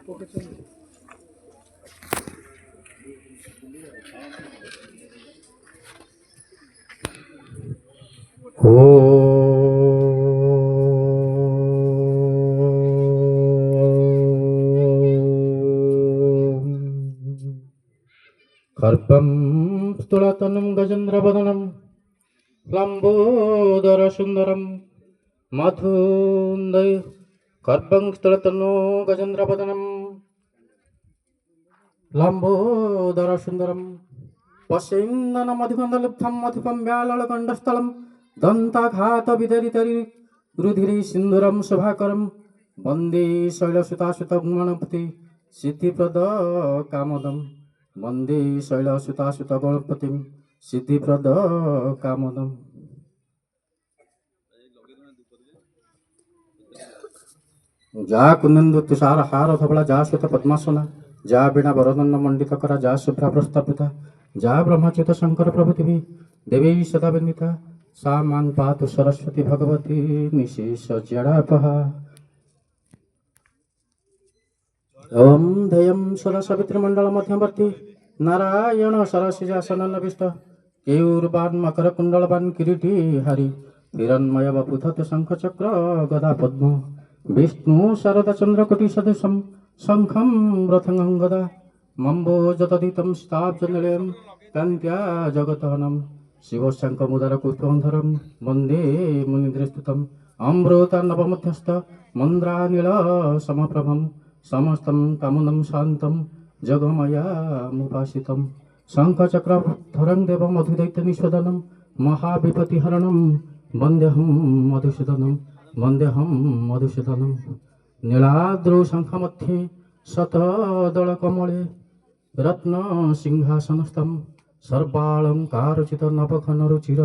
खर्पं स्तुलतनं गजेन्द्रवदनं लम्बोदरसुन्दरं मधुन्दय खर्पं स्तुलतनो गजेन्द्रवदनं लम्बोदरसुन्दरं पश्येन्दनमधिकन्दलिप्तं मधुकं व्यालकण्डस्थलं दन्ताघातविदरितरि रुधिरे सिन्दूरं शुभाकरं वन्दे शैलसुतासुतगुणपति सिद्धिप्रदकामदम् वन्दे शैलसुतासुतगणपतिं सिद्धिप्रदकामदम्। जा कुंदन्दु तुषार हार धवला जा श्वेत पद्मासना जा वीणा वरदंड मंडित करा जा शुभ्रा प्रस्तापिता जा ब्रह्मच्युत शंकर प्रभृति देवी सदा वंदिता सा मां पातु सरस्वती भगवती निशेष जड़ापहा। ओम ध्येयं सदा सवितृमंडल मध्यवर्ती नारायण सरसिजासनविष्ट केयूरबान मकर कुंडलबान किरीटी हरि हिरण्मय वपुधत शंख चक्र गदा पद्म विष्णु शारदा चंद्रकोटि सदृशं शंखं रथं गदा मम्बोजतदितं स्ताब्जनिलयं कान्त्या जगतहनं शिवशङ्खमुदरपुष्पधरं वन्दे मुनिन्द्रस्तुतं अमृतान्नवमध्यस्थ मन्द्रानिल समप्रभं समस्तं कामनं शान्तं जगमयामुपासितं शङ्खचक्रधरं देवं मधुदैत्यनिषदनं महाविपत्तिहरणं वन्देऽहं मधुसूदनं वन्देऽहं मधुसूदनं। नीलाद्रौ शङ्खमध्ये शतदलकमले रत्नसिंहासनस्थं सर्वालङ्कारचित नवघनरुचिर